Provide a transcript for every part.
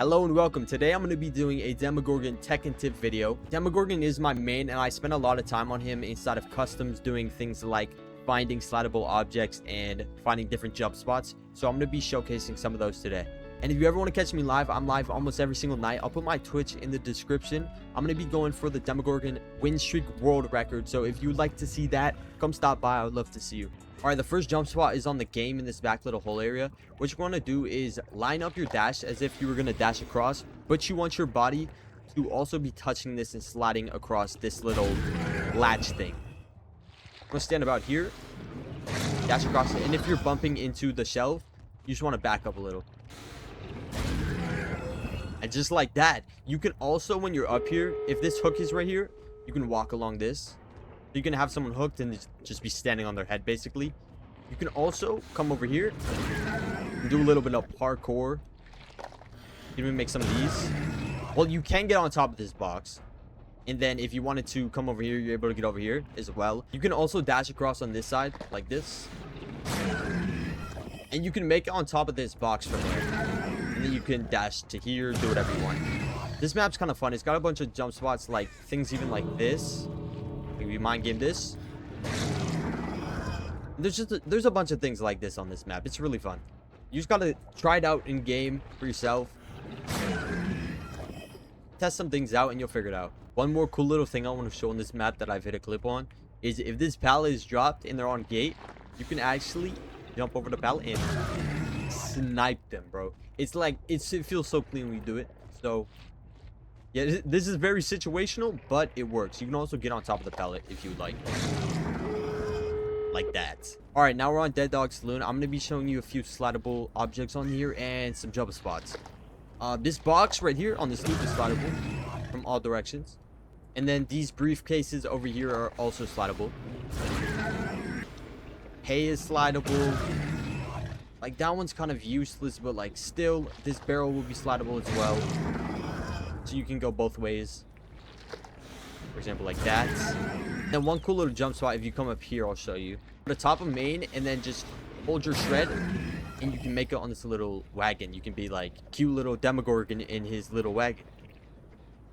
Hello and welcome. Today I'm going to be doing a Demogorgon tech and tip video. Demogorgon is my main and I spend a lot of time on him inside of customs doing things like finding slidable objects and finding different jump spots. So I'm going to be showcasing some of those today. And if you ever want to catch me live, I'm live almost every single night. I'll put my Twitch in the description. I'm going to be going for the Demogorgon win streak world record. So if you'd like to see that, come stop by. I would love to see you. All right, the first jump spot is on the game in this back little hole area. What you want to do is line up your dash as if you were going to dash across, but you want your body to also be touching this and sliding across this little latch thing. I'm going to stand about here, dash across it, and if you're bumping into the shelf, you just want to back up a little. And just like that, you can also, when you're up here, if this hook is right here, you can walk along this. You can have someone hooked and just be standing on their head, basically. You can also come over here and do a little bit of parkour. You can even make some of these. Well, you can get on top of this box. And then if you wanted to come over here, you're able to get over here as well. You can also dash across on this side, like this. And you can make it on top of this box from there. And then you can dash to here, do whatever you want. This map's kind of fun. It's got a bunch of jump spots, like things even like this. Maybe mind game this. There's a bunch of things like this on this map. It's really fun. You just gotta try it out in game for yourself. Test some things out and you'll figure it out. One more cool little thing I want to show on this map that I've hit a clip on is if this pallet is dropped and they're on gate, you can actually jump over the pallet and snipe them, bro. It's like it feels so clean when you do it. So yeah, this is very situational, but it works. You can also get on top of the pallet if you would like that. All right, now we're on Dawg Saloon. I'm going to be showing you a few slidable objects on here and some jump spots. This box right here on this loop is slidable from all directions. And then these briefcases over here are also slidable. Hay is slidable. Like, that one's kind of useless, but like still, this barrel will be slidable as well. So you can go both ways. For example, like that. Then one cool little jump spot, if you come up here, I'll show you. The top of main, and then just hold your shred, and you can make it on this little wagon. You can be like cute little Demogorgon in his little wagon.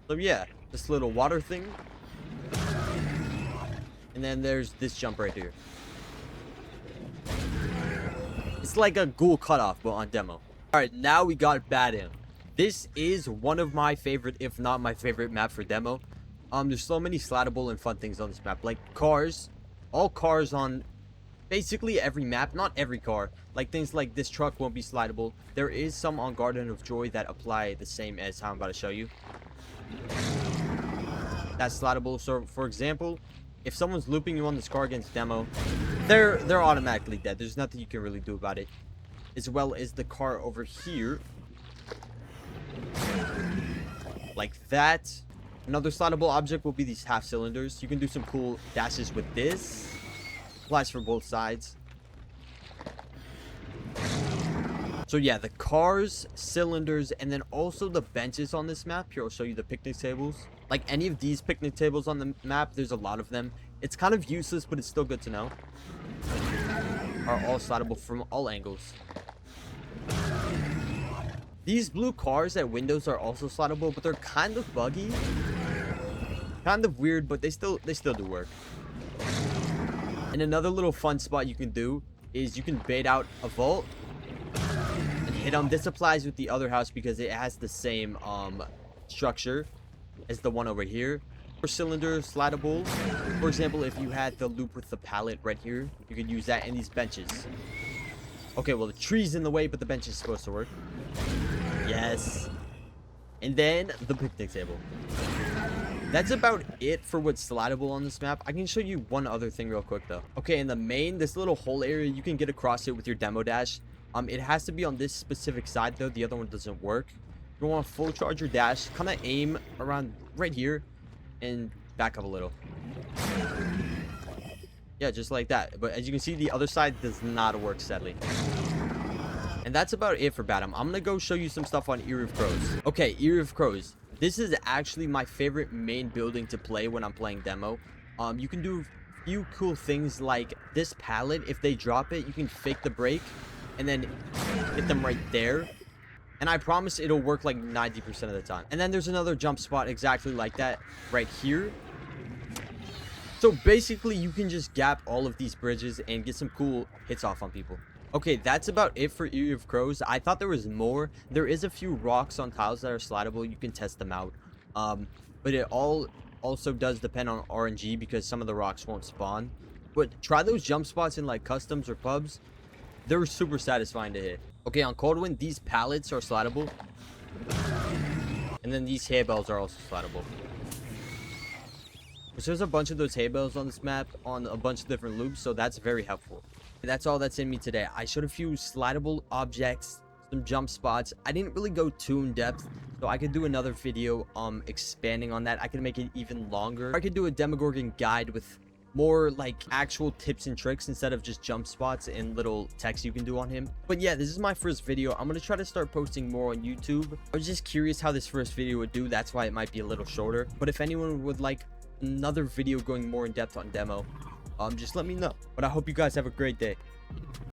So yeah, this little water thing. And then there's this jump right here. It's like a ghoul cutoff, but on demo. Alright, now we got Badham. This is one of my favorite, if not my favorite map for demo. There's so many slidable and fun things on this map. Like cars. All cars on basically every map. Not every car. Like things like this truck won't be slidable. There is some on Garden of Joy that apply the same as how I'm about to show you. That's slidable. So for example, if someone's looping you on this car against demo, they're automatically dead. There's nothing you can really do about it. As well as the car over here. Like that. Another slidable object will be these half cylinders. You can do some cool dashes with this. Applies for both sides. So yeah, the cars, cylinders, and then also the benches on this map. Here, I'll show you the picnic tables. Like any of these picnic tables on the map, there's a lot of them. It's kind of useless, but it's still good to know. Are all slidable from all angles. These blue cars at windows are also slidable, but they're kind of buggy. Kind of weird, but they still do work. And another little fun spot you can do is you can bait out a vault and hit them. This applies with the other house because it has the same structure as the one over here. For cylinder slidable, for example, if you had the loop with the pallet right here, you could use that in these benches. Okay, well, the tree's in the way, but the bench is supposed to work. Yes. And then the picnic table. That's about it for what's slidable on this map. I can show you one other thing real quick though. Okay, in the main, this little hole area, you can get across it with your demo dash. It has to be on this specific side though. The other one doesn't work. You want to full charge your dash, kind of aim around right here and back up a little. Yeah, just like that. But as you can see, the other side does not work, sadly. And that's about it for Badham. I'm gonna go show you some stuff on Eryie Of Crows. Okay, Eryie Of Crows. This is actually my favorite main building to play when I'm playing demo. You can do a few cool things like this pallet. If they drop it, you can fake the break and then hit them right there. And I promise it'll work like 90% of the time. And then there's another jump spot exactly like that right here. So basically, you can just gap all of these bridges and get some cool hits off on people. Okay, that's about it for Eryie of Crows. I thought there was more. There is a few rocks on tiles that are slidable. You can test them out. But it also does depend on RNG because some of the rocks won't spawn. But try those jump spots in like customs or pubs. They're super satisfying to hit. Okay, on Coldwind, these pallets are slidable. And then these hay bales are also slidable. So there's a bunch of those hay bales on this map on a bunch of different loops, so that's very helpful. That's all that's in me today. I showed a few slidable objects, some jump spots. I didn't really go too in depth, so I could do another video expanding on that. I could make it even longer. I could do a Demogorgon guide with more like actual tips and tricks instead of just jump spots and little text you can do on him. But yeah, this is my first video. I'm gonna try to start posting more on YouTube. I was just curious how this first video would do. That's why it might be a little shorter. But if anyone would like another video going more in depth on demo, just let me know. But I hope you guys have a great day.